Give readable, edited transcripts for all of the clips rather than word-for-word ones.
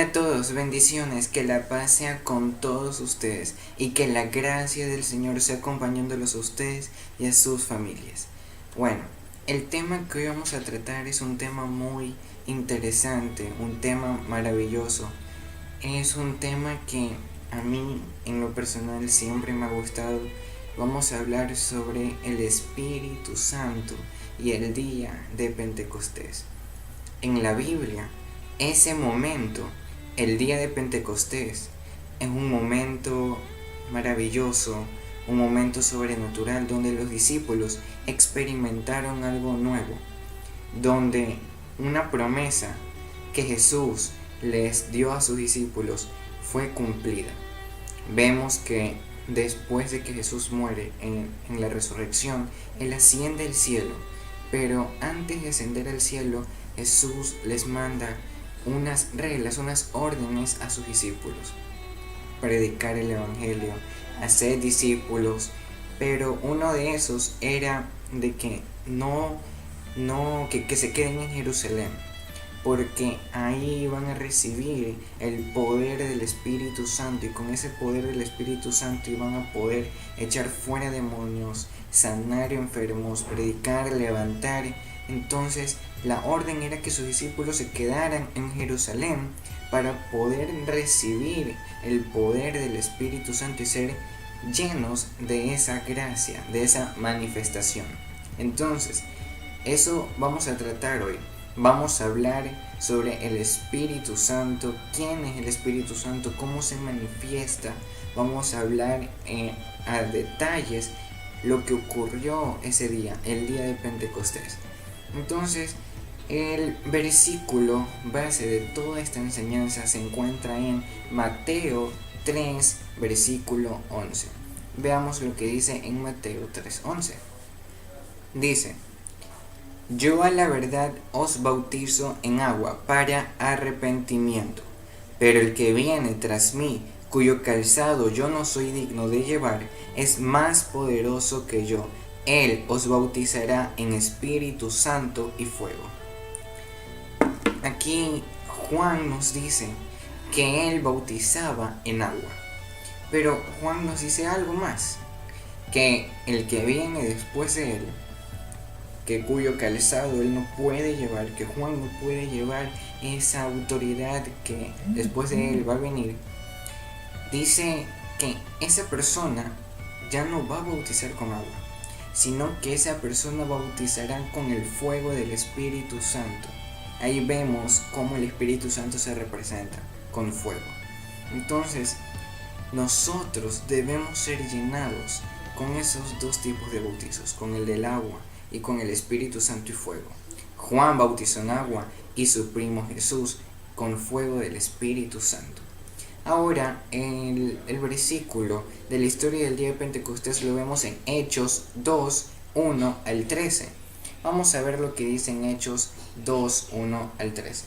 Hola a todos, bendiciones, que la paz sea con todos ustedes y que la gracia del Señor sea acompañándolos a ustedes y a sus familias. Bueno, el tema que hoy vamos a tratar es un tema muy interesante, un tema maravilloso. Es un tema que a mí en lo personal siempre me ha gustado. Vamos a hablar sobre el Espíritu Santo y el día de Pentecostés. En la Biblia, ese momento, el día de Pentecostés, es un momento maravilloso, un momento sobrenatural donde los discípulos experimentaron algo nuevo, donde una promesa que Jesús les dio a sus discípulos fue cumplida. Vemos que después de que Jesús muere en la resurrección, Él asciende al cielo, pero antes de ascender al cielo, Jesús les manda unas reglas, unas órdenes a sus discípulos. Predicar el Evangelio, hacer discípulos, pero uno de esos era de que que se queden en Jerusalén, porque ahí van a recibir el poder del Espíritu Santo, y con ese poder del Espíritu Santo iban a poder echar fuera demonios, sanar enfermos, predicar, levantar. Entonces la orden era que sus discípulos se quedaran en Jerusalén para poder recibir el poder del Espíritu Santo y ser llenos de esa gracia, de esa manifestación. Entonces, eso vamos a tratar hoy. Vamos a hablar sobre el Espíritu Santo, quién es el Espíritu Santo, cómo se manifiesta. Vamos a hablar a detalles lo que ocurrió ese día, el día de Pentecostés. Entonces, el versículo base de toda esta enseñanza se encuentra en Mateo 3, versículo 11. Veamos lo que dice en Mateo 3:11. Dice: yo a la verdad os bautizo en agua para arrepentimiento, pero el que viene tras mí, cuyo calzado yo no soy digno de llevar, es más poderoso que yo. Él os bautizará en Espíritu Santo y fuego. Aquí Juan nos dice que él bautizaba en agua, pero Juan nos dice algo más, que el que viene después de él, que cuyo calzado él no puede llevar, que Juan no puede llevar esa autoridad que después de él va a venir, dice que esa persona ya no va a bautizar con agua, sino que esa persona bautizará con el fuego del Espíritu Santo. Ahí vemos cómo el Espíritu Santo se representa con fuego. Entonces, nosotros debemos ser llenados con esos dos tipos de bautizos, con el del agua y con el Espíritu Santo y fuego. Juan bautizó en agua y su primo Jesús con fuego del Espíritu Santo. Ahora, el versículo de la historia del día de Pentecostés lo vemos en Hechos 2, 1 al 13. Vamos a ver lo que dice en Hechos 2, 1 al 13.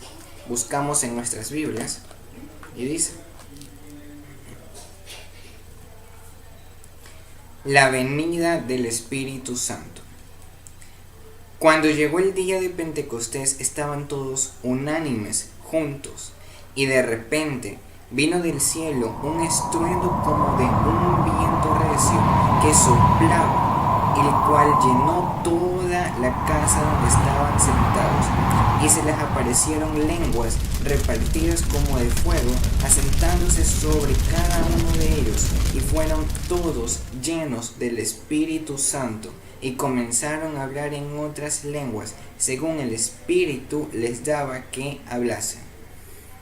Buscamos en nuestras Biblias y dice: la venida del Espíritu Santo. Cuando llegó el día de Pentecostés, estaban todos unánimes, juntos, y de repente vino del cielo un estruendo como de un viento recio que soplaba, el cual llenó toda la casa donde estaban sentados, y se les aparecieron lenguas repartidas como de fuego, asentándose sobre cada uno de ellos, y fueron todos llenos del Espíritu Santo, y comenzaron a hablar en otras lenguas, según el Espíritu les daba que hablasen.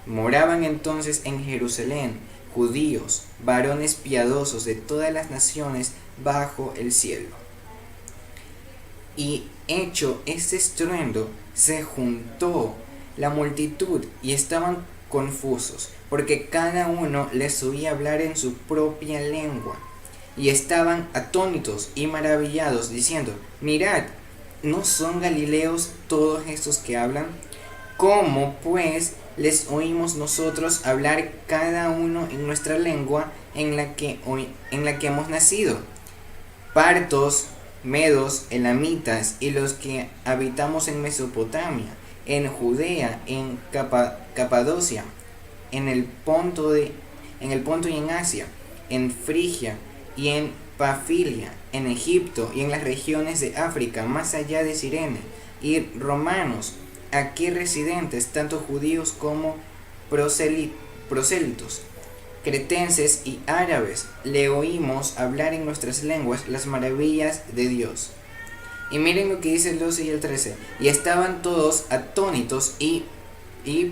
Moraban entonces en Jerusalén judíos, varones piadosos de todas las naciones bajo el cielo. Y hecho este estruendo, se juntó la multitud y estaban confusos, porque cada uno les oía hablar en su propia lengua. Y estaban atónitos y maravillados, diciendo: mirad, ¿no son galileos todos estos que hablan? ¿Cómo pues les oímos nosotros hablar cada uno en nuestra lengua en la que hemos nacido? Partos, medos, elamitas y los que habitamos en Mesopotamia, en Judea, en Capadocia, en el Ponto y en Asia, en Frigia y en Pafilia, en Egipto y en las regiones de África, más allá de Cirene, y romanos, aquí residentes, tanto judíos como prosélitos, cretenses y árabes, le oímos hablar en nuestras lenguas las maravillas de Dios. Y miren lo que dice el 12 y el 13. Y estaban todos atónitos y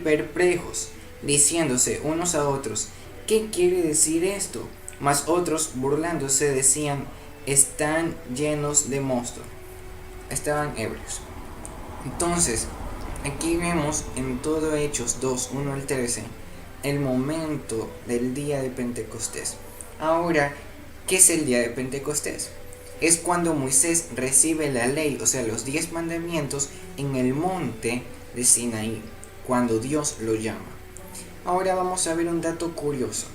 perplejos, diciéndose unos a otros, ¿qué quiere decir esto? Mas otros, burlándose, decían, están llenos de mosto. Estaban ebrios. Entonces, aquí vemos en todo Hechos 2, 1 al 13, el momento del día de Pentecostés. Ahora, ¿qué es el día de Pentecostés? Es cuando Moisés recibe la ley, o sea, los 10 mandamientos, en el monte de Sinaí, cuando Dios lo llama. Ahora vamos a ver un dato curioso.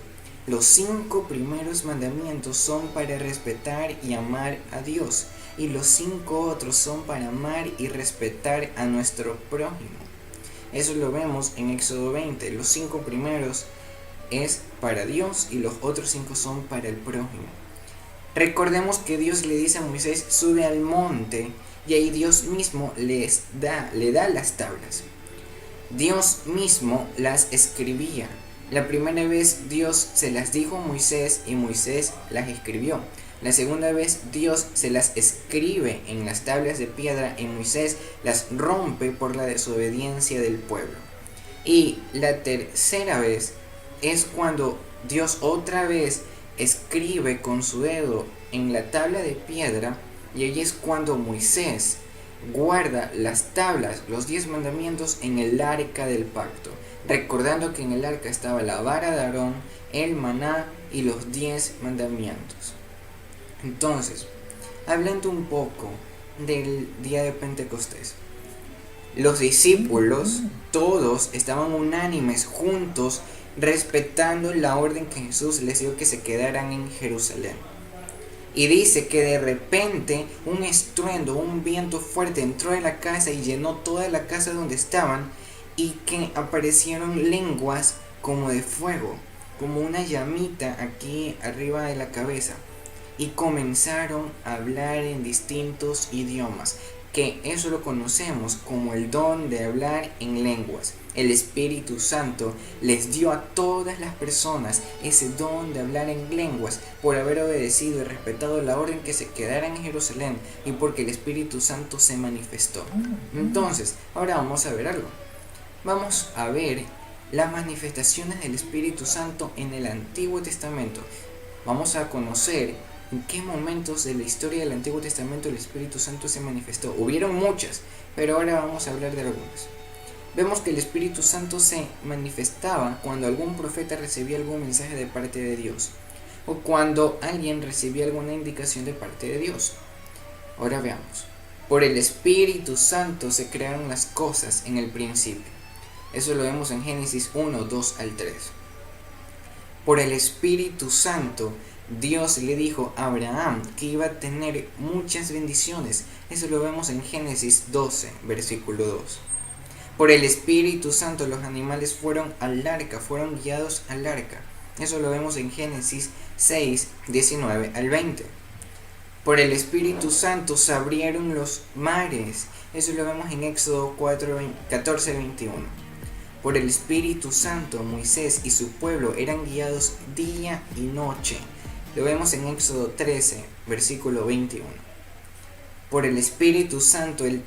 Los 5 primeros mandamientos son para respetar y amar a Dios, y los 5 otros son para amar y respetar a nuestro prójimo. Eso lo vemos en Éxodo 20. Los 5 primeros es para Dios y los otros 5 son para el prójimo. Recordemos que Dios le dice a Moisés, sube al monte, y ahí Dios mismo le da las tablas. Dios mismo las escribía. La primera vez Dios se las dijo a Moisés y Moisés las escribió. La segunda vez Dios se las escribe en las tablas de piedra y Moisés las rompe por la desobediencia del pueblo. Y la tercera vez es cuando Dios otra vez escribe con su dedo en la tabla de piedra, y ahí es cuando Moisés guarda las tablas, los 10 mandamientos, en el arca del pacto, recordando que en el arca estaba la vara de Aarón, el maná y los 10 mandamientos. Entonces, hablando un poco del día de Pentecostés, los discípulos todos estaban unánimes, juntos, respetando la orden que Jesús les dio, que se quedaran en Jerusalén. Y dice que de repente un estruendo, un viento fuerte entró en la casa y llenó toda la casa donde estaban, y que aparecieron lenguas como de fuego, como una llamita aquí arriba de la cabeza, y comenzaron a hablar en distintos idiomas, que eso lo conocemos como el don de hablar en lenguas. El Espíritu Santo les dio a todas las personas ese don de hablar en lenguas por haber obedecido y respetado la orden que se quedaran en Jerusalén, y porque el Espíritu Santo se manifestó. Entonces, ahora vamos a ver algo. Vamos a ver las manifestaciones del Espíritu Santo en el Antiguo Testamento. Vamos a conocer en qué momentos de la historia del Antiguo Testamento el Espíritu Santo se manifestó. Hubieron muchas, pero ahora vamos a hablar de algunas. Vemos que el Espíritu Santo se manifestaba cuando algún profeta recibía algún mensaje de parte de Dios, o cuando alguien recibía alguna indicación de parte de Dios. Ahora veamos. Por el Espíritu Santo se crearon las cosas en el principio. Eso lo vemos en Génesis 1, 2 al 3. Por el Espíritu Santo Dios le dijo a Abraham que iba a tener muchas bendiciones. Eso lo vemos en Génesis 12, versículo 2. Por el Espíritu Santo los animales fueron al arca, fueron guiados al arca. Eso lo vemos en Génesis 6, 19 al 20. Por el Espíritu Santo se abrieron los mares. Eso lo vemos en Éxodo 14, 21. Por el Espíritu Santo Moisés y su pueblo eran guiados día y noche. Lo vemos en Éxodo 13, versículo 21. Por el Espíritu Santo el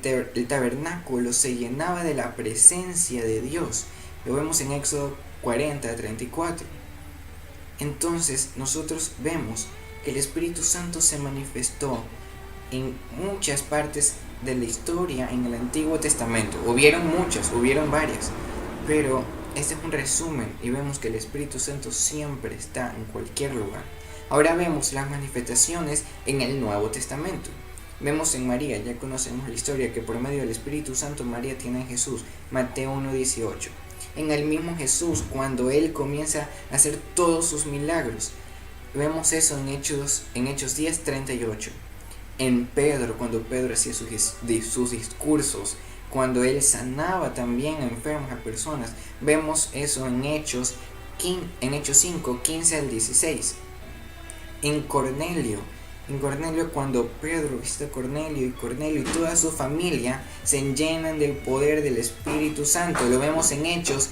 tabernáculo se llenaba de la presencia de Dios. Lo vemos en Éxodo 40, 34. Entonces nosotros vemos que el Espíritu Santo se manifestó en muchas partes de la historia en el Antiguo Testamento. Hubieron muchas, hubieron varias, pero este es un resumen y vemos que el Espíritu Santo siempre está en cualquier lugar. Ahora vemos las manifestaciones en el Nuevo Testamento. Vemos en María, ya conocemos la historia, que por medio del Espíritu Santo María tiene a Jesús, Mateo 1:18. En el mismo Jesús, cuando Él comienza a hacer todos sus milagros, vemos eso en Hechos 10:38. En Pedro, cuando Pedro hacía sus discursos, cuando Él sanaba también a enfermos, a personas. Vemos eso en Hechos 5, 15 al 16. En Cornelio, cuando Pedro visita a Cornelio y toda su familia se llenan del poder del Espíritu Santo. Lo vemos en Hechos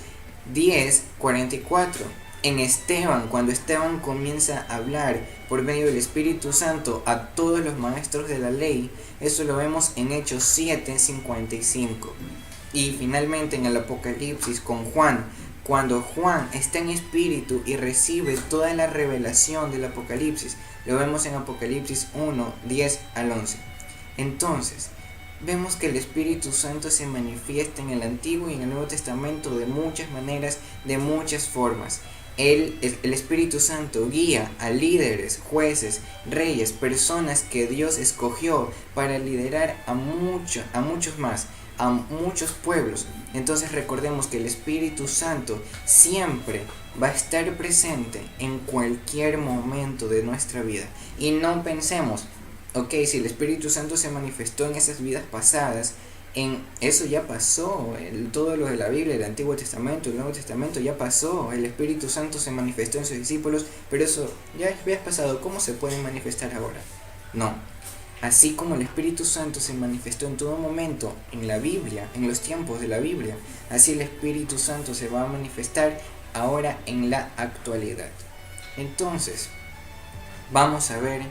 10, 44. En Esteban, cuando Esteban comienza a hablar por medio del Espíritu Santo a todos los maestros de la ley, eso lo vemos en Hechos 7, 55. Y finalmente en el Apocalipsis con Juan, cuando Juan está en espíritu y recibe toda la revelación del Apocalipsis, lo vemos en Apocalipsis 1, 10 al 11. Entonces, vemos que el Espíritu Santo se manifiesta en el Antiguo y en el Nuevo Testamento de muchas maneras, de muchas formas. El Espíritu Santo guía a líderes, jueces, reyes, personas que Dios escogió para liderar a muchos más, a muchos pueblos. Entonces recordemos que el Espíritu Santo siempre va a estar presente en cualquier momento de nuestra vida. Y no pensemos, ok, si el Espíritu Santo se manifestó en esas vidas pasadas, en eso ya pasó, todo lo de la Biblia, el Antiguo Testamento, el Nuevo Testamento ya pasó, el Espíritu Santo se manifestó en sus discípulos, pero eso ya había pasado. ¿Cómo se puede manifestar ahora? No. Así como el Espíritu Santo se manifestó en todo momento en la Biblia, en los tiempos de la Biblia, así el Espíritu Santo se va a manifestar ahora en la actualidad. Entonces, vamos a ver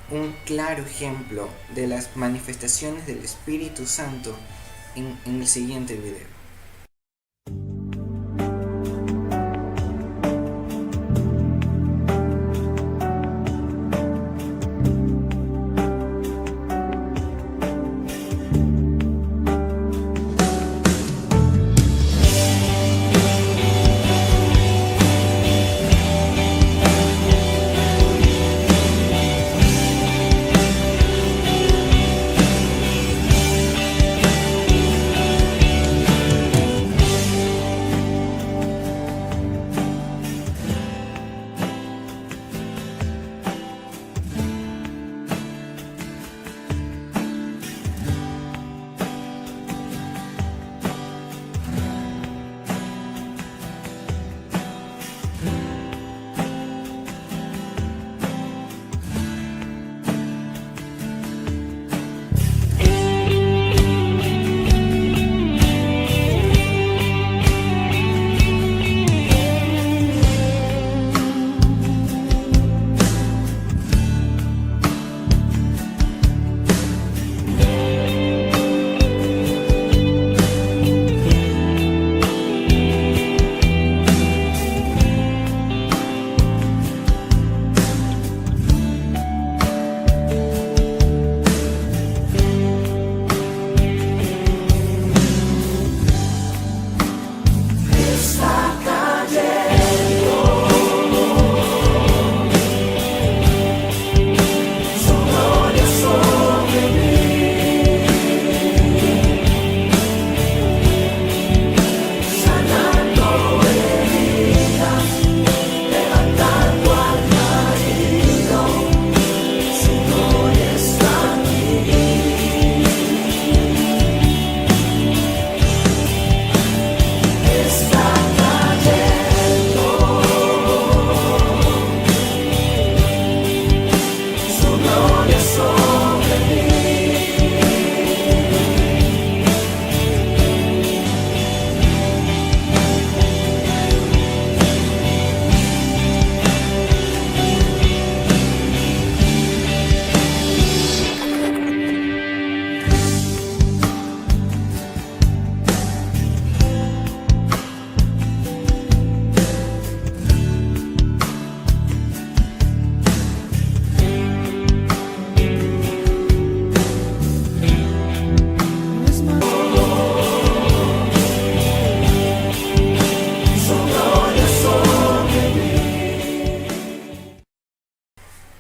un claro ejemplo de las manifestaciones del Espíritu Santo en el siguiente video.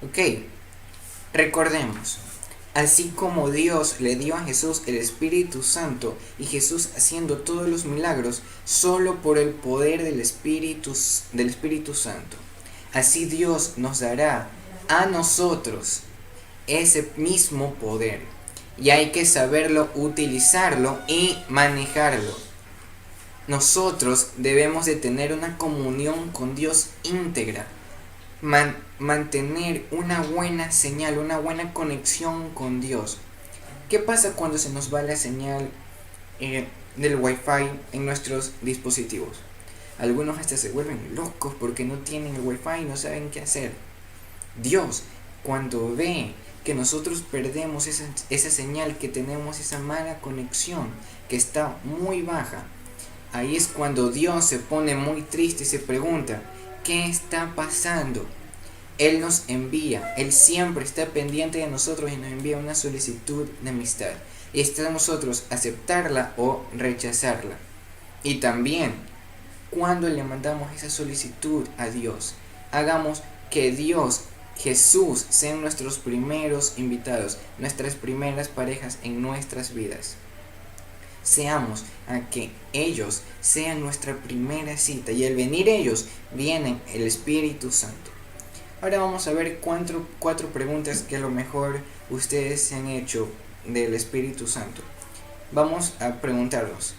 Ok, recordemos, así como Dios le dio a Jesús el Espíritu Santo y Jesús haciendo todos los milagros solo por el poder del Espíritu Santo, así Dios nos dará a nosotros ese mismo poder. y hay que saberlo utilizarlo y manejarlo. Nosotros debemos de tener una comunión con Dios íntegra, mantener una buena señal, una buena conexión con Dios. ¿Qué pasa cuando se nos va la señal del Wi-Fi en nuestros dispositivos? Algunos hasta se vuelven locos porque no tienen el Wi-Fi y no saben qué hacer. Dios, cuando ve que nosotros perdemos esa señal, que tenemos esa mala conexión, que está muy baja, ahí es cuando Dios se pone muy triste y se pregunta, ¿qué está pasando? Él nos envía, Él siempre está pendiente de nosotros y nos envía una solicitud de amistad. Y está en nosotros aceptarla o rechazarla. Y también, cuando le mandamos esa solicitud a Dios, hagamos que Dios, Jesús, sean nuestros primeros invitados, nuestras primeras parejas en nuestras vidas. Seamos a que ellos sean nuestra primera cita, y al venir ellos, viene el Espíritu Santo. Ahora vamos a ver cuatro preguntas que a lo mejor ustedes se han hecho del Espíritu Santo. Vamos a preguntarnos,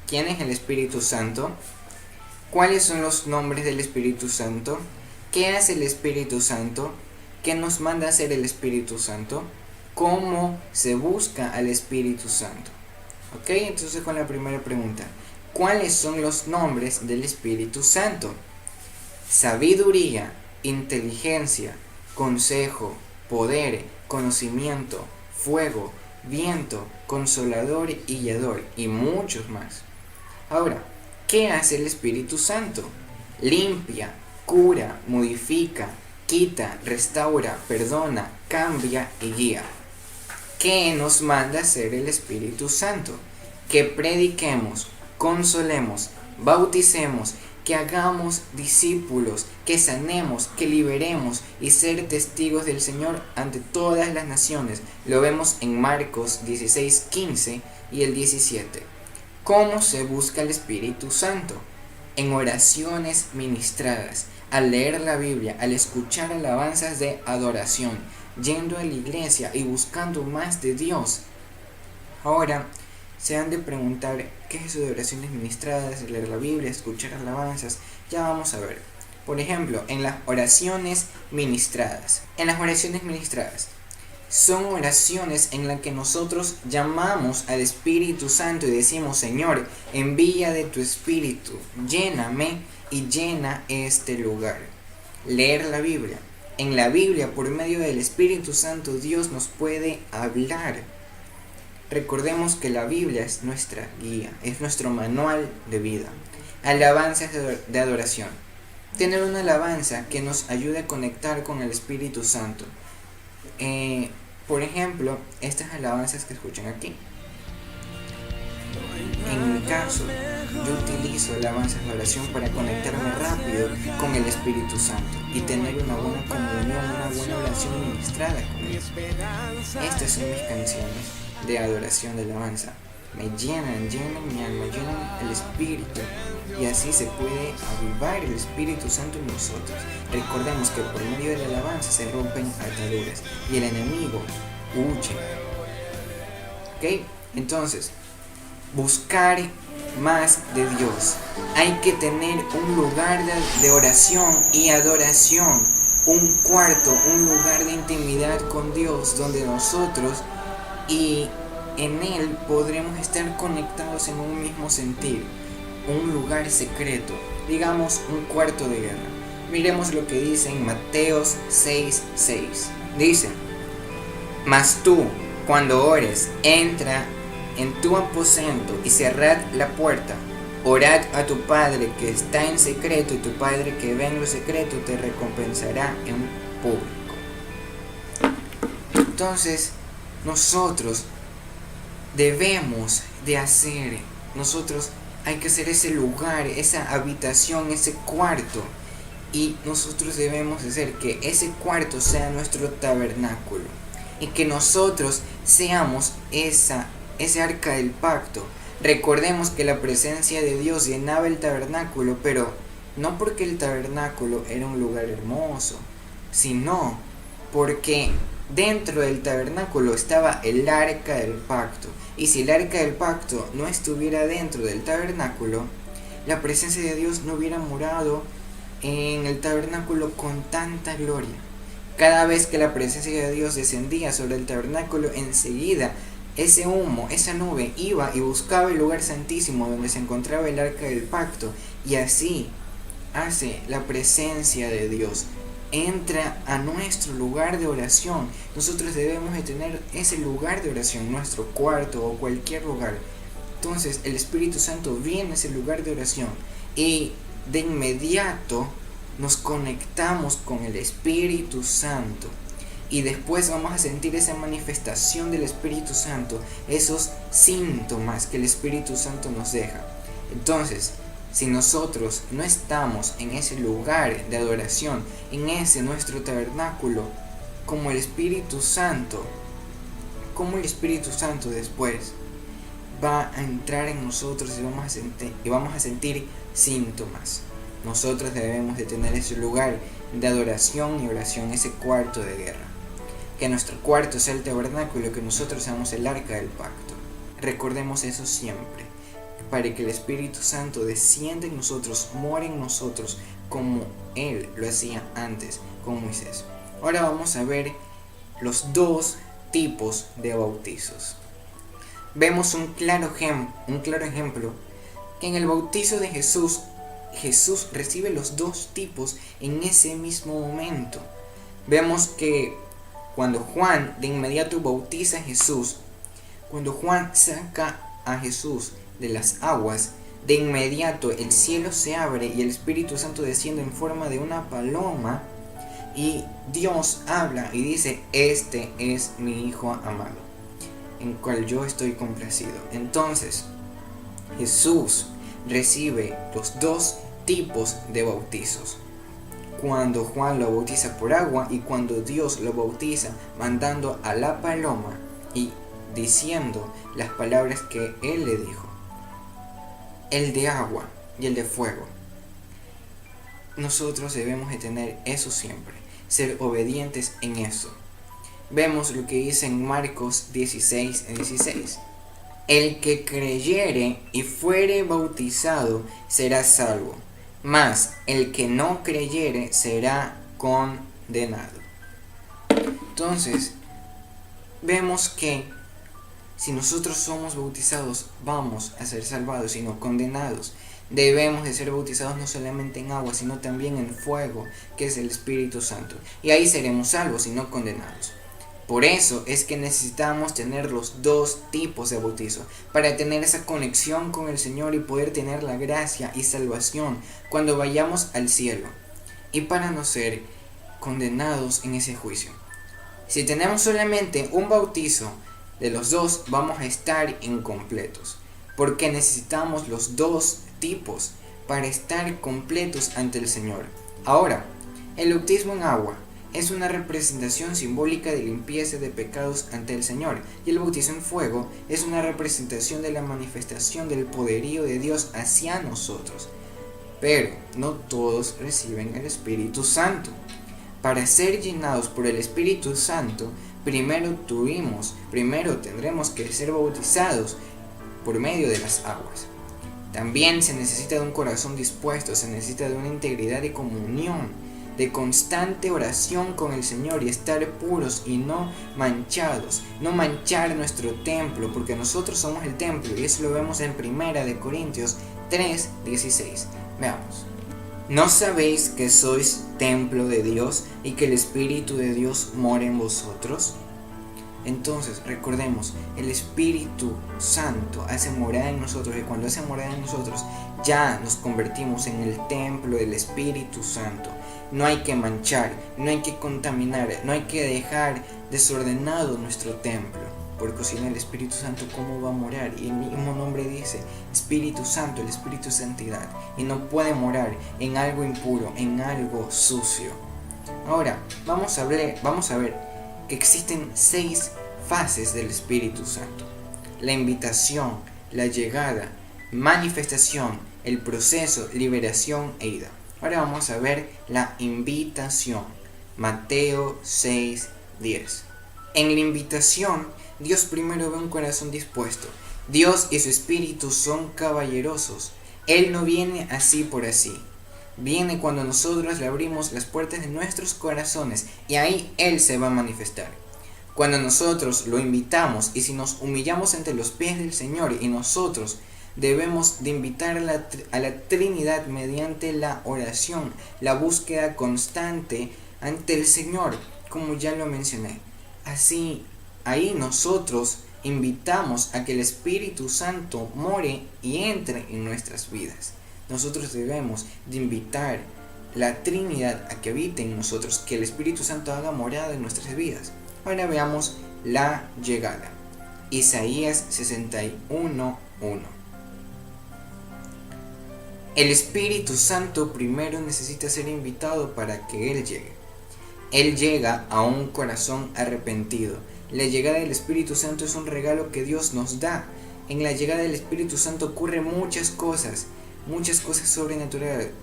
¿quién es el Espíritu Santo? ¿Cuáles son los nombres del Espíritu Santo? ¿Qué hace el Espíritu Santo? ¿Qué nos manda a hacer el Espíritu Santo? ¿Cómo se busca al Espíritu Santo? Ok, entonces con la primera pregunta, ¿cuáles son los nombres del Espíritu Santo? Sabiduría, inteligencia, consejo, poder, conocimiento, fuego, viento, consolador y guiador, y muchos más. Ahora, ¿qué hace el Espíritu Santo? Limpia, cura, modifica, quita, restaura, perdona, cambia y guía. ¿Qué nos manda hacer el Espíritu Santo? Que prediquemos, consolemos, bauticemos, que hagamos discípulos, que sanemos, que liberemos y ser testigos del Señor ante todas las naciones. Lo vemos en Marcos 16:15 y el 17. ¿Cómo se busca el Espíritu Santo? En oraciones ministradas, al leer la Biblia, al escuchar alabanzas de adoración, yendo a la iglesia y buscando más de Dios. Ahora, se han de preguntar, ¿qué es eso de oraciones ministradas, leer la Biblia, escuchar alabanzas? Ya vamos a ver. Por ejemplo, en las oraciones ministradas. Son oraciones en las que nosotros llamamos al Espíritu Santo y decimos, Señor, envía de tu Espíritu, lléname y llena este lugar. Leer la Biblia. En la Biblia, por medio del Espíritu Santo, Dios nos puede hablar. Recordemos que la Biblia es nuestra guía, es nuestro manual de vida. Alabanzas de adoración. Tener una alabanza que nos ayude a conectar con el Espíritu Santo. Por ejemplo, estas alabanzas que escuchan aquí. En mi caso, yo utilizo alabanzas de oración para conectarme rápido con el Espíritu Santo y tener una buena comunión, una buena oración ministrada con Él. Estas son mis canciones de adoración, de alabanza. Me llenan mi alma, llenan el Espíritu, y así se puede avivar el Espíritu Santo en nosotros. Recordemos que por medio de la alabanza se rompen ataduras y el enemigo huye. ¿Ok? Entonces, buscar más de Dios. Hay que tener un lugar de oración y adoración, un cuarto, un lugar de intimidad con Dios, donde nosotros y en Él podremos estar conectados en un mismo sentir, un lugar secreto, digamos un cuarto de guerra. Miremos lo que dice en Mateos 6:6. Dice, mas tú, cuando ores, entra en tu aposento y cerrad la puerta. Orad a tu Padre que está en secreto, y tu Padre que ve en lo secreto te recompensará en público. Entonces, nosotros debemos de hacer, hay que hacer ese lugar, esa habitación, ese cuarto, y nosotros debemos hacer que ese cuarto sea nuestro tabernáculo, y que nosotros seamos ese arca del pacto. Recordemos que la presencia de Dios llenaba el tabernáculo, pero no porque el tabernáculo era un lugar hermoso, sino porque dentro del tabernáculo estaba el arca del pacto. Y si el arca del pacto no estuviera dentro del tabernáculo, la presencia de Dios no hubiera morado en el tabernáculo con tanta gloria. Cada vez que la presencia de Dios descendía sobre el tabernáculo, enseguida ese humo, esa nube iba y buscaba el lugar santísimo donde se encontraba el arca del pacto, y así hace la presencia de Dios. Entra a nuestro lugar de oración. Nosotros debemos de tener ese lugar de oración, nuestro cuarto o cualquier lugar. Entonces el Espíritu Santo viene a ese lugar de oración y de inmediato nos conectamos con el Espíritu Santo. Y después vamos a sentir esa manifestación del Espíritu Santo, esos síntomas que el Espíritu Santo nos deja. Entonces, si nosotros no estamos en ese lugar de adoración, en ese nuestro tabernáculo, como el Espíritu Santo después va a entrar en nosotros y vamos a sentir síntomas. Nosotros debemos de tener ese lugar de adoración y oración, ese cuarto de guerra. Que nuestro cuarto sea el tabernáculo, que nosotros seamos el arca del pacto. Recordemos eso siempre, para que el Espíritu Santo descienda en nosotros, more en nosotros, como Él lo hacía antes con Moisés. Ahora vamos a ver los dos tipos de bautizos. Vemos un claro ejemplo que en el bautizo de Jesús recibe los dos tipos en ese mismo momento. Vemos que cuando Juan de inmediato bautiza a Jesús, cuando Juan saca a Jesús de las aguas, de inmediato el cielo se abre y el Espíritu Santo desciende en forma de una paloma y Dios habla y dice: este es mi Hijo amado, en cual yo estoy complacido. Entonces Jesús recibe los dos tipos de bautizos: cuando Juan lo bautiza por agua y cuando Dios lo bautiza mandando a la paloma y diciendo las palabras que Él le dijo. El de agua y el de fuego. Nosotros debemos de tener eso siempre, ser obedientes en eso. Vemos lo que dice en Marcos 16:16. El que creyere y fuere bautizado será salvo, mas el que no creyere será condenado. Entonces, vemos que si nosotros somos bautizados, vamos a ser salvados y no condenados. Debemos de ser bautizados no solamente en agua, sino también en fuego, que es el Espíritu Santo. Y ahí seremos salvos y no condenados. Por eso es que necesitamos tener los dos tipos de bautizo, para tener esa conexión con el Señor y poder tener la gracia y salvación cuando vayamos al cielo, y para no ser condenados en ese juicio. Si tenemos solamente un bautizo de los dos, vamos a estar incompletos, porque necesitamos los dos tipos para estar completos ante el Señor. Ahora, el bautismo en agua es una representación simbólica de limpieza de pecados ante el Señor, y el bautizo en fuego es una representación de la manifestación del poderío de Dios hacia nosotros. Pero no todos reciben el Espíritu Santo. Para ser llenados por el Espíritu Santo, primero tendremos que ser bautizados por medio de las aguas. También se necesita de un corazón dispuesto, se necesita de una integridad de comunión, de constante oración con el Señor y estar puros y no manchados, no manchar nuestro templo, porque nosotros somos el templo, y eso lo vemos en 1 Corintios 3:16. Veamos. ¿No sabéis que sois templo de Dios y que el Espíritu de Dios mora en vosotros? Entonces, recordemos, el Espíritu Santo hace morada en nosotros, y cuando hace morada en nosotros, ya nos convertimos en el templo del Espíritu Santo. No hay que manchar, no hay que contaminar, no hay que dejar desordenado nuestro templo, porque si no, el Espíritu Santo, ¿cómo va a morar? Y el mismo nombre dice Espíritu Santo, el Espíritu es santidad, y no puede morar en algo impuro, en algo sucio. Ahora, vamos a ver que existen 6 fases del Espíritu Santo: la invitación, la llegada, manifestación, el proceso, liberación e ida. Ahora vamos a ver la invitación. Mateo 6:10. En la invitación, Dios primero ve un corazón dispuesto. Dios y su espíritu son caballerosos. Él no viene así por así. Viene cuando nosotros le abrimos las puertas de nuestros corazones y ahí Él se va a manifestar. Cuando nosotros lo invitamos y si nos humillamos ante los pies del Señor y nosotros debemos de invitar a la Trinidad mediante la oración, la búsqueda constante ante el Señor, como ya lo mencioné. Así, ahí nosotros invitamos a que el Espíritu Santo more y entre en nuestras vidas. Nosotros debemos de invitar la Trinidad a que habite en nosotros, que el Espíritu Santo haga morada en nuestras vidas. Ahora veamos la llegada. Isaías 61:1. El Espíritu Santo primero necesita ser invitado para que Él llegue. Él llega a un corazón arrepentido. La llegada del Espíritu Santo es un regalo que Dios nos da. En la llegada del Espíritu Santo ocurren muchas cosas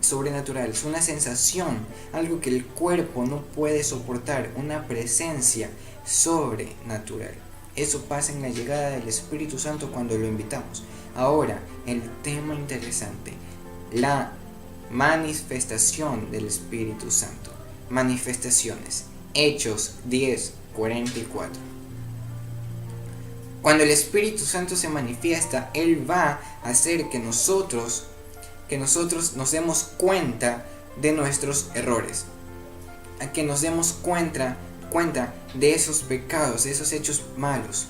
sobrenaturales, una sensación, algo que el cuerpo no puede soportar, una presencia sobrenatural. Eso pasa en la llegada del Espíritu Santo cuando lo invitamos. Ahora, el tema interesante, la manifestación del Espíritu Santo. Manifestaciones. Hechos 10:44. Cuando el Espíritu Santo se manifiesta, Él va a hacer que nosotros nos demos cuenta de nuestros errores, a que nos demos cuenta de esos pecados, de esos hechos malos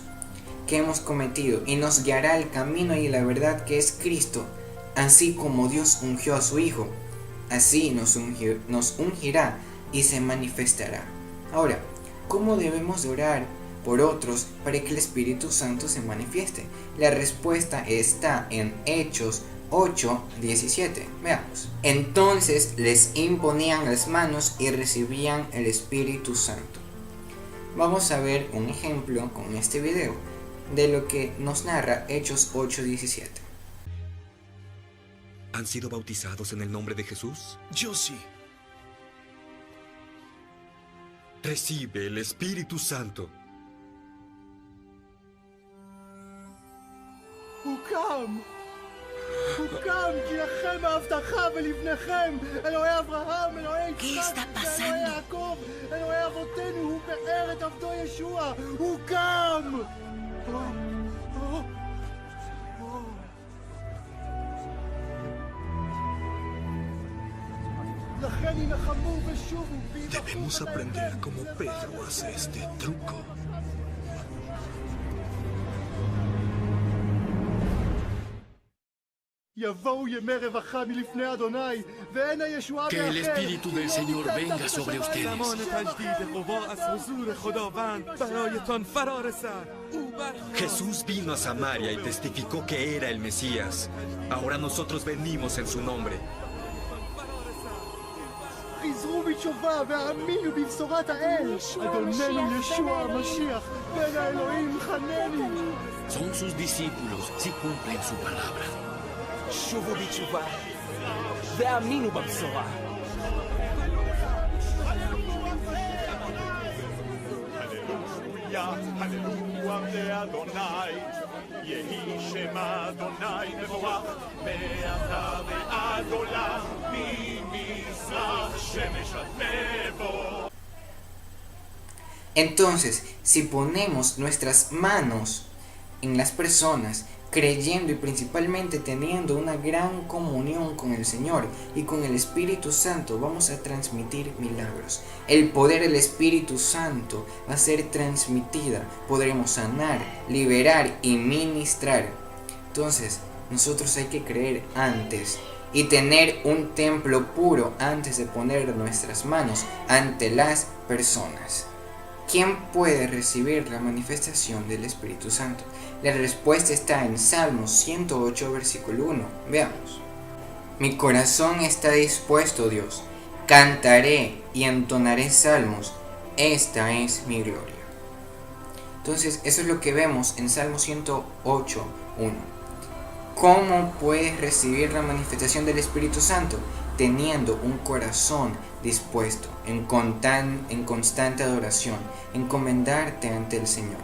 que hemos cometido, y nos guiará al camino y la verdad que es Cristo, así como Dios ungió a su Hijo, así nos ungirá y se manifestará. Ahora, ¿cómo debemos de orar por otros para que el Espíritu Santo se manifieste? La respuesta está en Hechos 8:17. Veamos. Entonces les imponían las manos y recibían el Espíritu Santo. Vamos a ver un ejemplo con este video de lo que nos narra Hechos 8:17. ¿Han sido bautizados en el nombre de Jesús? Yo sí. Recibe el Espíritu Santo. הוקם! הוקם! כי לכם ההבטחה ולבניכם! אלוהי אברהם, אלוהי יצחק, אלוהי יעקב, אלוהי אבותינו, הוא פאר את עבדו ישוע! הוקם! לכן ינחמו ושובו. Debemos aprender como Pedro hace este truco. Que el Espíritu del Señor venga sobre ustedes. Jesús vino a Samaria y testificó que era el Mesías. Ahora nosotros venimos en su nombre. חזרו בתשובה והאמינו בבשורת האל. אדוננו ישוע המשיח, בן האלוהים חנני. Son sus discípulos si cumplen su palabra. שובו בתשובה והאמינו בבשורה. הללויה לאדוני, יהי שם אדוני מבורך, מעתה ועד עולם, ממזרח שמש עד מבוא. Entonces, si ponemos nuestras manos en las personas, creyendo y principalmente teniendo una gran comunión con el Señor y con el Espíritu Santo, vamos a transmitir milagros. El poder del Espíritu Santo va a ser transmitida. Podremos sanar, liberar y ministrar. Entonces, nosotros hay que creer antes y tener un templo puro antes de poner nuestras manos ante las personas. ¿Quién puede recibir la manifestación del Espíritu Santo? La respuesta está en Salmos 108, versículo 1. Veamos. Mi corazón está dispuesto, Dios. Cantaré y entonaré salmos. Esta es mi gloria. Entonces, eso es lo que vemos en Salmos 108, 1. ¿Cómo puedes recibir la manifestación del Espíritu Santo? teniendo un corazón dispuesto, en constante adoración, encomendarte ante el Señor.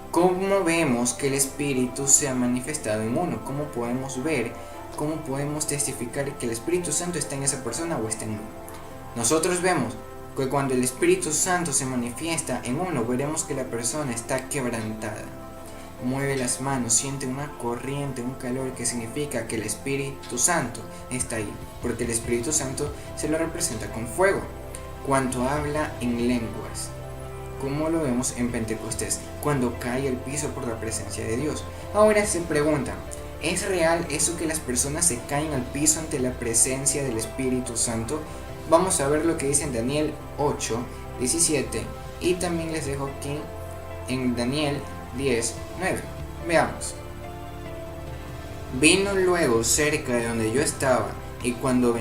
¿Cómo vemos que el Espíritu se ha manifestado en uno? ¿Cómo podemos ver, cómo podemos testificar que el Espíritu Santo está en esa persona o está en uno? Nosotros vemos que cuando el Espíritu Santo se manifiesta en uno, veremos que la persona está quebrantada. Mueve las manos, siente una corriente, un calor, que significa que el Espíritu Santo está ahí, porque el Espíritu Santo se lo representa con fuego. Cuando habla en lenguas, como lo vemos en Pentecostés, cuando cae al piso por la presencia de Dios. Ahora se pregunta, ¿es real eso que las personas se caen al piso ante la presencia del Espíritu Santo? Vamos a ver lo que dice en Daniel 8:17 y también les dejo aquí en Daniel 10:9. Veamos. Vino luego cerca de donde yo estaba, y cuando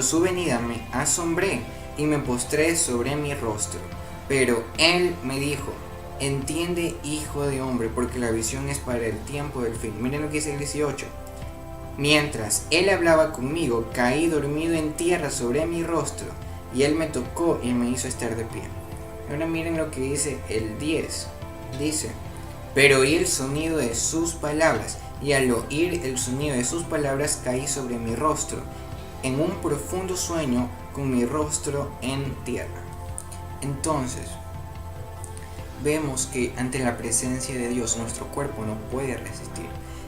su venida me asombré y me postré sobre mi rostro. Pero él me dijo: entiende, hijo de hombre, porque la visión es para el tiempo del fin. Miren lo que dice el 18. Mientras él hablaba conmigo, caí dormido en tierra sobre mi rostro, y él me tocó y me hizo estar de pie. Ahora miren lo que dice el 10. Dice: pero oí el sonido de sus palabras, y al oír el sonido de sus palabras caí sobre mi rostro, en un profundo sueño, con mi rostro en tierra. Entonces, vemos que ante la presencia de Dios nuestro cuerpo no puede resistir.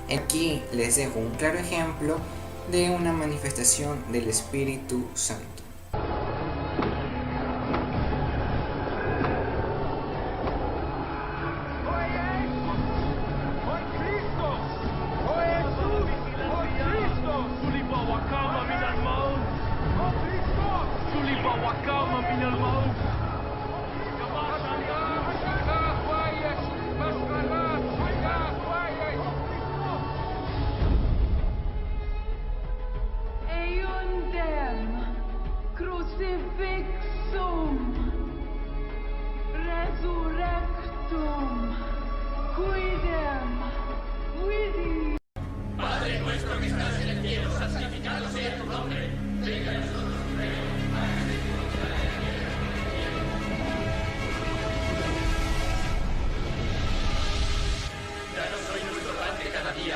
Aquí les dejo un claro ejemplo de una manifestación del Espíritu Santo.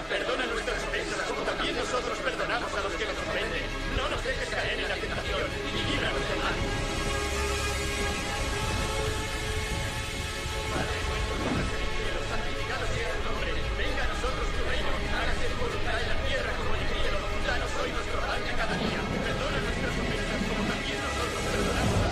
Perdona nuestras ofensas como también nosotros perdonamos a los que nos ofenden. No nos dejes caer en la tentación y líbranos del mal. Padre nuestro que estás en el cielo, santificado sea tu nombre. Venga a nosotros tu reino. Hágase tu voluntad en la tierra como en el cielo. Danos hoy nuestro pan de cada día. Perdona nuestras ofensas como también nosotros perdonamos a los que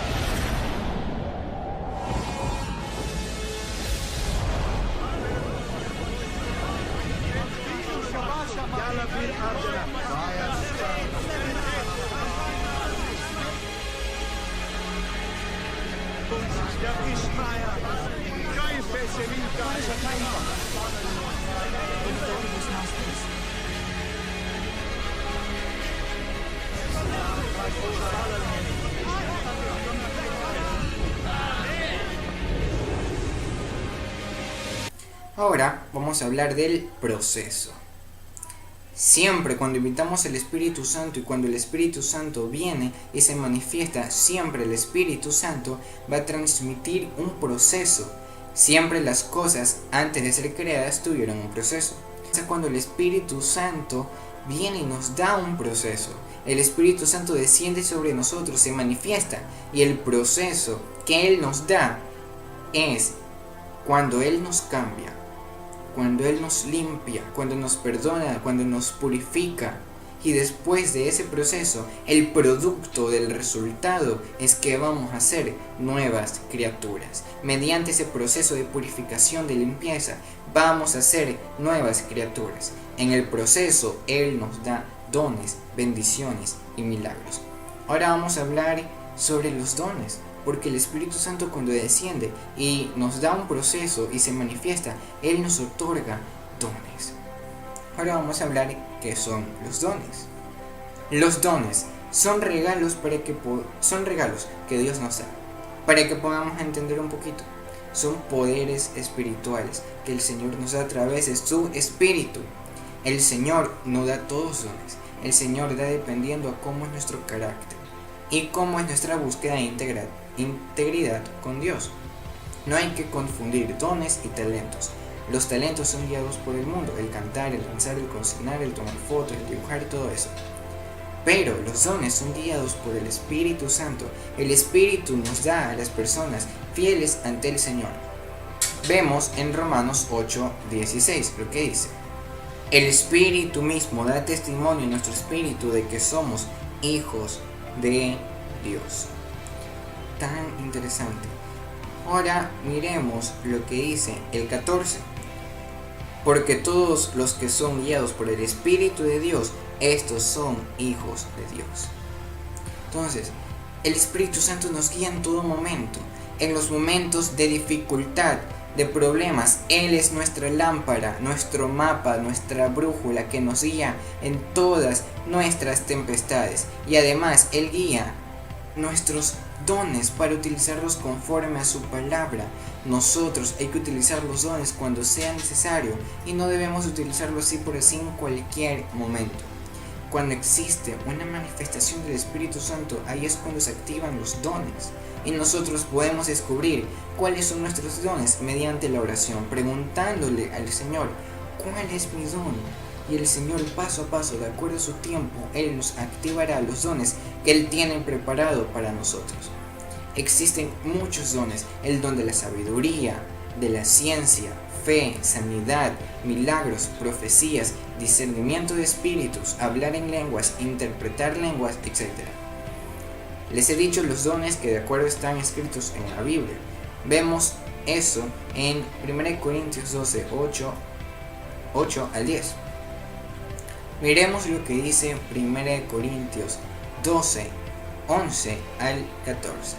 nos ofenden. Ahora vamos a hablar del proceso. Siempre cuando invitamos al Espíritu Santo y cuando el Espíritu Santo viene y se manifiesta, siempre el Espíritu Santo va a transmitir un proceso. Siempre las cosas antes de ser creadas tuvieron un proceso. Cuando el Espíritu Santo viene y nos da un proceso, el Espíritu Santo desciende sobre nosotros, se manifiesta, y el proceso que Él nos da es cuando Él nos cambia, cuando Él nos limpia, cuando nos perdona, cuando nos purifica. Y después de ese proceso, el producto del resultado es que vamos a ser nuevas criaturas. Mediante ese proceso de purificación, de limpieza, vamos a ser nuevas criaturas. En el proceso, Él nos da dones, bendiciones y milagros. Ahora vamos a hablar sobre los dones, porque el Espíritu Santo cuando desciende y nos da un proceso y se manifiesta, Él nos otorga dones. Ahora vamos a hablar qué son los dones. Los dones son regalos que Dios nos da. Para que podamos entender un poquito, son poderes espirituales que el Señor nos da a través de su Espíritu. El Señor no da todos los dones. el Señor da dependiendo a cómo es nuestro carácter y cómo es nuestra búsqueda de integridad con Dios. No hay que confundir dones y talentos. Los talentos son guiados por el mundo, el cantar, el danzar, el cocinar, el tomar fotos, el dibujar, todo eso. Pero los dones son guiados por el Espíritu Santo. El Espíritu nos da a las personas fieles ante el Señor. Vemos en Romanos 8:16 lo que dice: el Espíritu mismo da testimonio en nuestro espíritu de que somos hijos de Dios. Tan interesante. Ahora miremos lo que dice el 14. Porque todos los que son guiados por el Espíritu de Dios, estos son hijos de Dios. Entonces, el Espíritu Santo nos guía en todo momento. En los momentos de dificultad, de problemas, Él es nuestra lámpara, nuestro mapa, nuestra brújula que nos guía en todas nuestras tempestades. Y además, Él guía nuestros dones para utilizarlos conforme a su palabra. Nosotros hay que utilizar los dones cuando sea necesario y no debemos utilizarlos así por así en cualquier momento. Cuando existe una manifestación del Espíritu Santo, ahí es cuando se activan los dones y nosotros podemos descubrir cuáles son nuestros dones mediante la oración, preguntándole al Señor: ¿cuál es mi don? Y el Señor, paso a paso, de acuerdo a su tiempo, Él nos activará los dones que Él tiene preparado para nosotros. Existen muchos dones: el don de la sabiduría, de la ciencia, fe, sanidad, milagros, profecías, discernimiento de espíritus, hablar en lenguas, interpretar lenguas, etc. Les he dicho los dones que de acuerdo están escritos en la Biblia. Vemos eso en 1 Corintios 12, 8 al 10. Miremos lo que dice 1 Corintios 12, 11 al 14.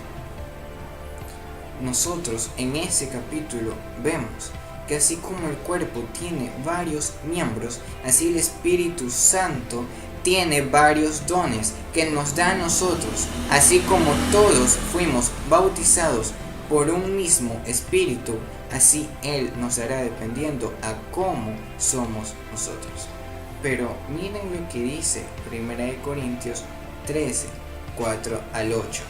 Nosotros en ese capítulo vemos que así como el cuerpo tiene varios miembros, así el Espíritu Santo tiene varios dones que nos da a nosotros, así como todos fuimos bautizados por un mismo Espíritu, así Él nos dará dependiendo a cómo somos nosotros. Pero miren lo que dice 1 Corintios 13, 4 al 8.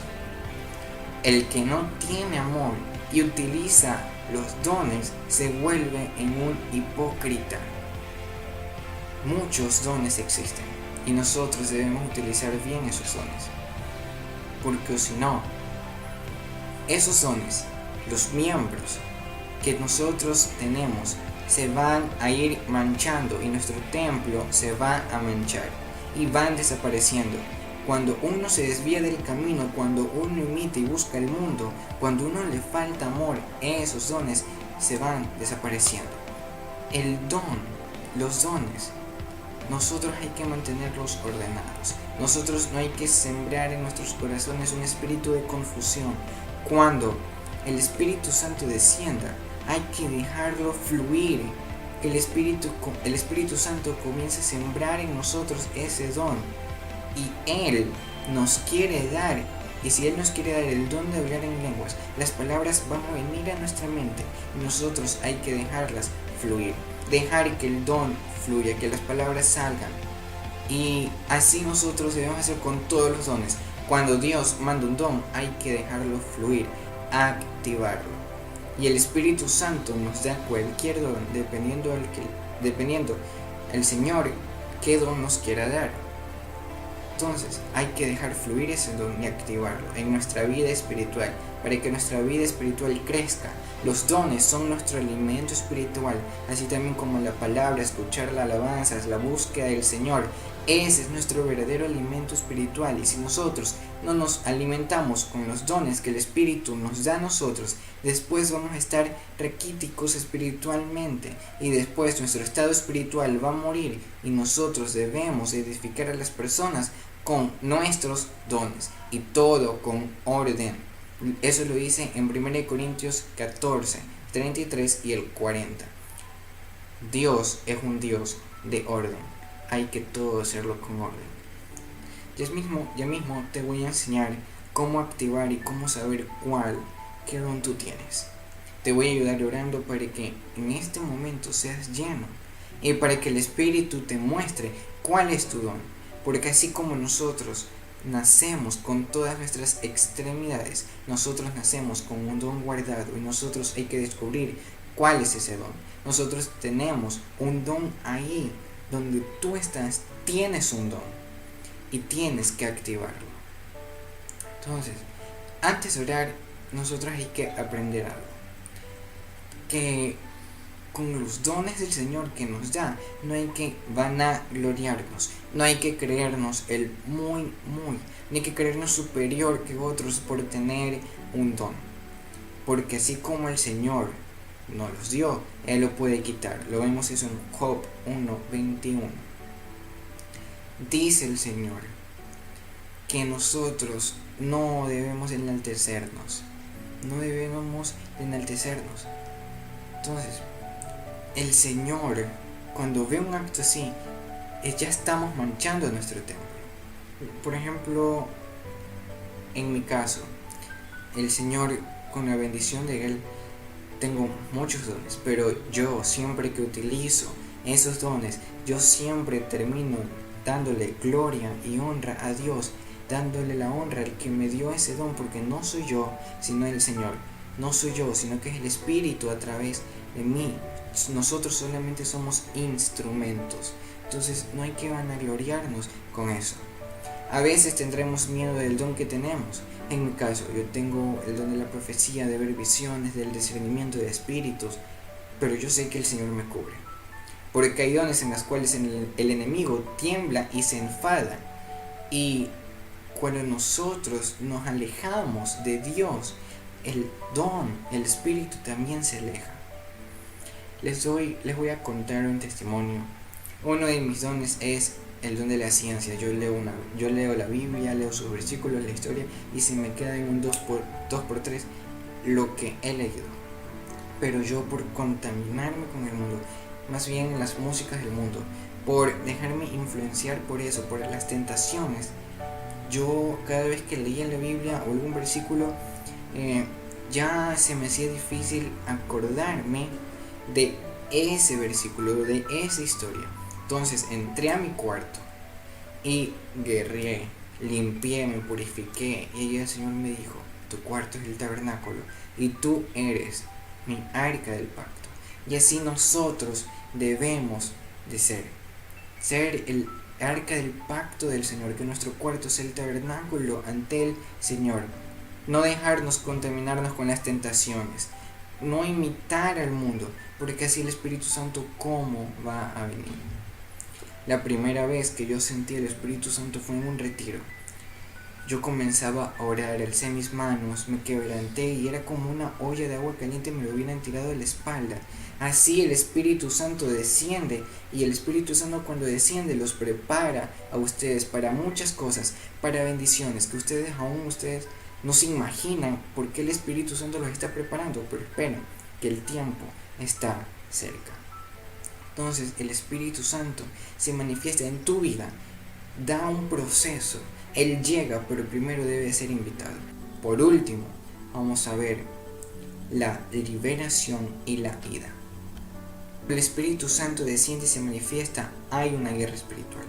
El que no tiene amor y utiliza los dones se vuelve en un hipócrita. Muchos dones existen y nosotros debemos utilizar bien esos dones, porque si no, esos dones, los miembros que nosotros tenemos, se van a ir manchando y nuestro templo se va a manchar y van desapareciendo. Cuando uno se desvía del camino, cuando uno imita y busca el mundo, cuando uno le falta amor, esos dones se van desapareciendo. El don, los dones, nosotros hay que mantenerlos ordenados. Nosotros no hay que sembrar en nuestros corazones un espíritu de confusión. Cuando el Espíritu Santo descienda, hay que dejarlo fluir. El Espíritu Santo comienza a sembrar en nosotros ese don. Y Él nos quiere dar, y si Él nos quiere dar el don de hablar en lenguas, las palabras van a venir a nuestra mente y nosotros hay que dejarlas fluir, dejar que el don fluya, que las palabras salgan. Y así nosotros debemos hacer con todos los dones. Cuando Dios manda un don, hay que dejarlo fluir, activarlo. Y el Espíritu Santo nos da cualquier don, dependiendo el Señor qué don nos quiera dar. Entonces hay que dejar fluir ese don y activarlo en nuestra vida espiritual para que nuestra vida espiritual crezca. Los dones son nuestro alimento espiritual, así también como la palabra, escuchar las alabanzas, la búsqueda del Señor. Ese es nuestro verdadero alimento espiritual, y si nosotros no nos alimentamos con los dones que el Espíritu nos da a nosotros, después vamos a estar raquíticos espiritualmente y después nuestro estado espiritual va a morir, y nosotros debemos edificar a las personas con nuestros dones y todo con orden. Eso lo dice en 1 Corintios 14, 33 y el 40. Dios es un Dios de orden. Hay que todo hacerlo con orden. Ya mismo te voy a enseñar cómo activar y cómo saber qué don tú tienes. Te voy a ayudar orando para que en este momento seas lleno y para que el Espíritu te muestre cuál es tu don. Porque así como nosotros nacemos con todas nuestras extremidades, nosotros nacemos con un don guardado y nosotros hay que descubrir cuál es ese don. Nosotros tenemos un don ahí donde tú estás, tienes un don y tienes que activarlo. Entonces, antes de orar, nosotros hay que aprender algo, que con los dones del Señor que nos da, no hay que vanagloriarnos, no hay que creernos el muy, ni hay que creernos superior que otros por tener un don. Porque así como el Señor nos los dio, Él lo puede quitar. Lo vemos eso en Job 1:21. Dice el Señor que nosotros no debemos enaltecernos. Entonces, el Señor, cuando ve un acto así, ya estamos manchando nuestro templo. Por ejemplo, en mi caso, el Señor, con la bendición de Él, tengo muchos dones, pero yo siempre que utilizo esos dones, yo siempre termino dándole gloria y honra a Dios, dándole la honra al que me dio ese don, porque no soy yo, sino el Señor. No soy yo, sino que es el Espíritu a través de mí. Nosotros solamente somos instrumentos. Entonces no hay que vanagloriarnos con eso. A veces tendremos miedo del don que tenemos. En mi caso, yo tengo el don de la profecía, de ver visiones, del discernimiento de espíritus, pero yo sé que el Señor me cubre. Porque hay dones en las cuales el enemigo tiembla y se enfada. Y cuando nosotros nos alejamos de Dios, el don, el espíritu también se aleja. Les voy a contar un testimonio. Uno de mis dones es el don de la ciencia. Yo leo la Biblia, leo sus versículos, la historia, y se me queda en un 2x3 lo que he leído. Pero yo, por contaminarme con el mundo, más bien las músicas del mundo, por dejarme influenciar por eso, por las tentaciones, yo cada vez que leía la Biblia o algún versículo, ya se me hacía difícil acordarme de ese versículo, de esa historia. Entonces entré a mi cuarto y guerreé, limpié, me purifiqué, y ahí el Señor me dijo: tu cuarto es el tabernáculo y tú eres mi arca del pacto. Y así nosotros debemos de ser el arca del pacto del Señor, que nuestro cuarto es el tabernáculo ante el Señor. No dejarnos contaminarnos con las tentaciones, no imitar al mundo, porque así el Espíritu Santo, ¿cómo va a venir? La primera vez que yo sentí el Espíritu Santo fue en un retiro. Yo comenzaba a orar, alcé mis manos, me quebranté y era como una olla de agua caliente me lo hubieran tirado de la espalda. Así el Espíritu Santo desciende, y el Espíritu Santo, cuando desciende, los prepara a ustedes para muchas cosas, para bendiciones que ustedes no se imaginan por qué el Espíritu Santo los está preparando, pero esperen que el tiempo está cerca. Entonces el Espíritu Santo se manifiesta en tu vida, da un proceso, Él llega, pero primero debe ser invitado. Por último, vamos a ver la liberación y la ida. El Espíritu Santo desciende y se manifiesta, hay una guerra espiritual,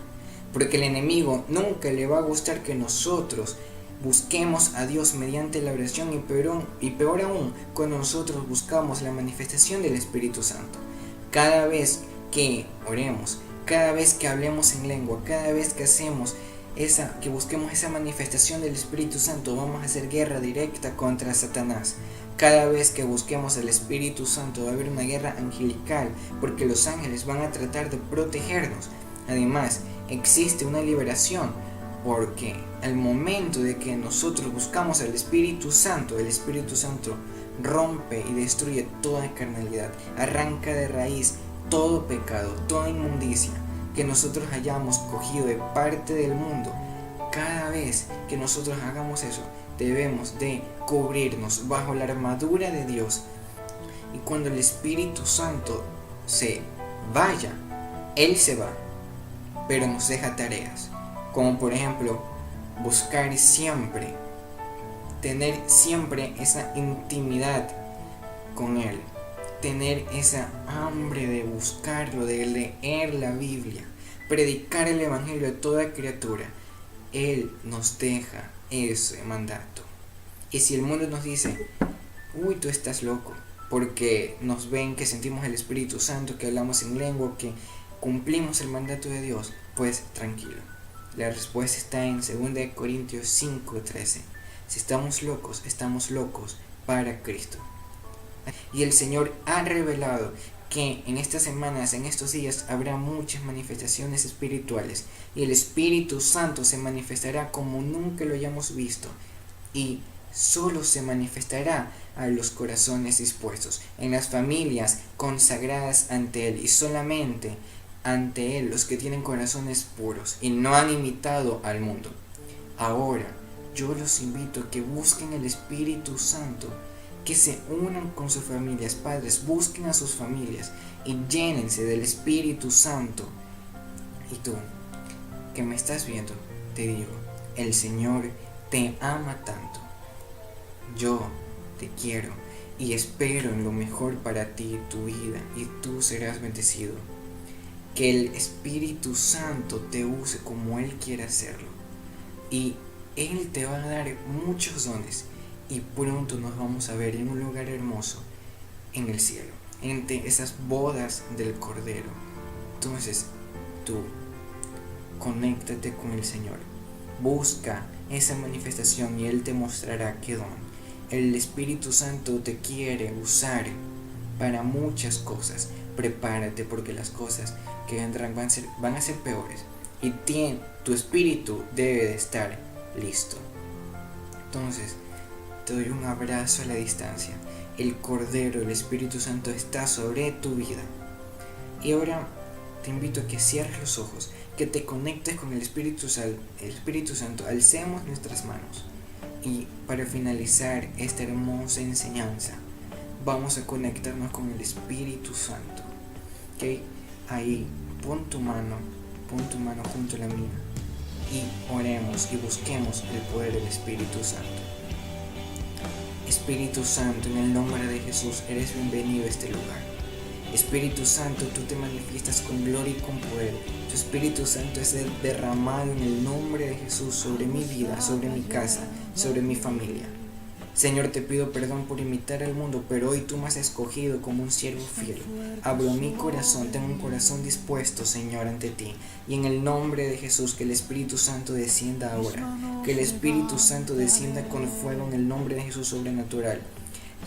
porque el enemigo nunca le va a gustar que nosotros busquemos a Dios mediante la oración, y peor aún, cuando nosotros buscamos la manifestación del Espíritu Santo. Cada vez que oremos, cada vez que hablemos en lengua, cada vez que que busquemos esa manifestación del Espíritu Santo, vamos a hacer guerra directa contra Satanás. Cada vez que busquemos al Espíritu Santo va a haber una guerra angelical, porque los ángeles van a tratar de protegernos. Además, existe una liberación, porque al momento de que nosotros buscamos al Espíritu Santo, el Espíritu Santo rompe y destruye toda carnalidad, arranca de raíz todo pecado, toda inmundicia que nosotros hayamos cogido de parte del mundo. Cada vez que nosotros hagamos eso, debemos de cubrirnos bajo la armadura de Dios. Y cuando el Espíritu Santo se vaya, Él se va, pero nos deja tareas, como por ejemplo buscar siempre, tener siempre esa intimidad con Él, tener esa hambre de buscarlo, de leer la Biblia, predicar el evangelio a toda criatura. Él nos deja ese mandato. Y si el mundo nos dice, uy, tú estás loco, porque nos ven que sentimos el Espíritu Santo, que hablamos en lengua, que cumplimos el mandato de Dios, pues tranquilo. La respuesta está en 2 Corintios 5:13. Si estamos locos para Cristo. Y el Señor ha revelado que en estas semanas, en estos días, habrá muchas manifestaciones espirituales. Y el Espíritu Santo se manifestará como nunca lo hayamos visto. Y solo se manifestará a los corazones dispuestos, en las familias consagradas ante Él, y solamente ante Él los que tienen corazones puros y no han imitado al mundo. Ahora, yo los invito a que busquen el Espíritu Santo, que se unan con sus familias. Padres, busquen a sus familias y llénense del Espíritu Santo. Y tú, que me estás viendo, te digo, el Señor te ama tanto. Yo te quiero y espero en lo mejor para ti y tu vida, y tú serás bendecido. Que el Espíritu Santo te use como Él quiere hacerlo, y Él te va a dar muchos dones, y pronto nos vamos a ver en un lugar hermoso en el cielo, entre esas bodas del Cordero. Entonces tú conéctate con el Señor, busca esa manifestación y Él te mostrará qué don. El Espíritu Santo te quiere usar para muchas cosas. Prepárate, porque las cosas que vendrán van a ser peores, y tu espíritu debe de estar listo. Entonces te doy un abrazo a la distancia. El Cordero, el Espíritu Santo está sobre tu vida. Y ahora te invito a que cierres los ojos, que te conectes con el Espíritu Santo. Alcemos nuestras manos. Y para finalizar esta hermosa enseñanza, vamos a conectarnos con el Espíritu Santo. ¿Ok? Ahí, pon tu mano junto a la mía, y oremos y busquemos el poder del Espíritu Santo. Espíritu Santo, en el nombre de Jesús, eres bienvenido a este lugar. Espíritu Santo, tú te manifiestas con gloria y con poder. Tu Espíritu Santo es derramado en el nombre de Jesús sobre mi vida, sobre mi casa, sobre mi familia. Señor, te pido perdón por imitar al mundo, pero hoy tú me has escogido como un siervo fiel. Abro mi corazón, tengo un corazón dispuesto, Señor, ante ti. Y en el nombre de Jesús, que el Espíritu Santo descienda ahora. Que el Espíritu Santo descienda con fuego en el nombre de Jesús sobrenatural.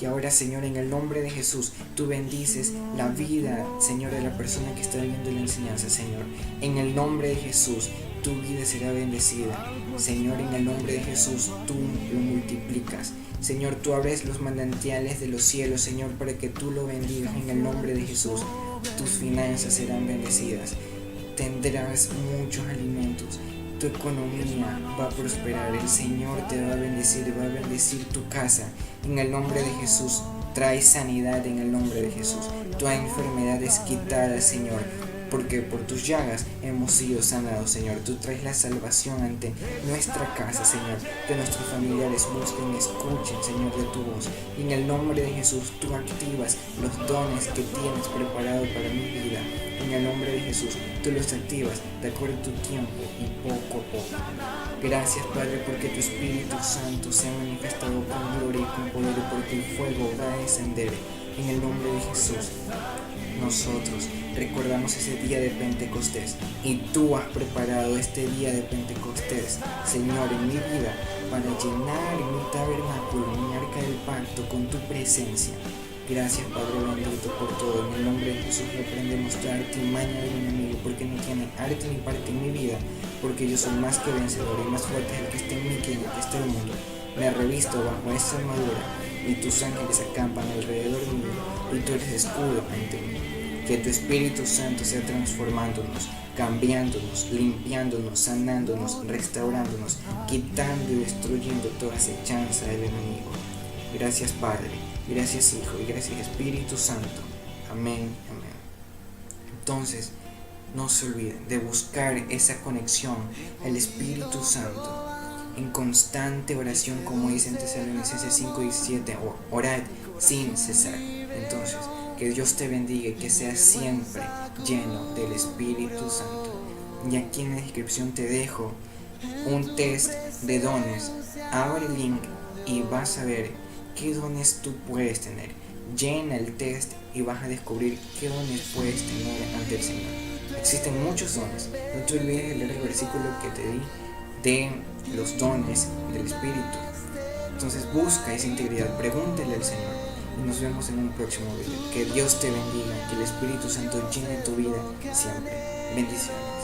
Y ahora, Señor, en el nombre de Jesús, tú bendices la vida, Señor, de la persona que está viendo la enseñanza, Señor. En el nombre de Jesús, tu vida será bendecida. Señor, en el nombre de Jesús, tú lo multiplicas. Señor, tú abres los manantiales de los cielos, Señor, para que tú lo bendigas en el nombre de Jesús. Tus finanzas serán bendecidas. Tendrás muchos alimentos. Tu economía va a prosperar. El Señor te va a bendecir tu casa. En el nombre de Jesús, trae sanidad en el nombre de Jesús. Toda enfermedad es quitada, Señor, porque por tus llagas hemos sido sanados, Señor. Tú traes la salvación ante nuestra casa, Señor. Que nuestros familiares busquen y escuchen, Señor, de tu voz. Y en el nombre de Jesús, tú activas los dones que tienes preparado para mi vida. En el nombre de Jesús, tú los activas de acuerdo a tu tiempo y poco a poco. Gracias, Padre, porque tu Espíritu Santo se ha manifestado con gloria y con poder, porque el fuego va a descender. En el nombre de Jesús, nosotros recordamos ese día de Pentecostés, y tú has preparado este día de Pentecostés, Señor, en mi vida, para llenar mi tabernáculo, mi arca del pacto, con tu presencia. Gracias, Padre bendito, por todo. En el nombre de Jesús reprendemos toda artimaña del enemigo, porque no tiene arte ni parte en mi vida, porque yo soy más que vencedor y más fuerte es el que está en mí que el que está en el mundo. Me revisto bajo esa armadura, y tus ángeles acampan alrededor mío, y tú eres escudo ante mí. Que tu Espíritu Santo sea transformándonos, cambiándonos, limpiándonos, sanándonos, restaurándonos, quitando y destruyendo toda acechanza del enemigo. Gracias, Padre, gracias, Hijo, y gracias, Espíritu Santo. Amén, amén. Entonces, no se olviden de buscar esa conexión al Espíritu Santo en constante oración, como dice en Tesalonicenses 5:17, orad sin cesar. Entonces, que Dios te bendiga y que seas siempre lleno del Espíritu Santo. Y aquí en la descripción te dejo un test de dones. Abre el link y vas a ver qué dones tú puedes tener. Llena el test y vas a descubrir qué dones puedes tener ante el Señor. Existen muchos dones. No te olvides de leer el versículo que te di de los dones del Espíritu. Entonces busca esa integridad, pregúntale al Señor y nos vemos en un próximo video. Que Dios te bendiga, que el Espíritu Santo llene tu vida siempre. Bendiciones.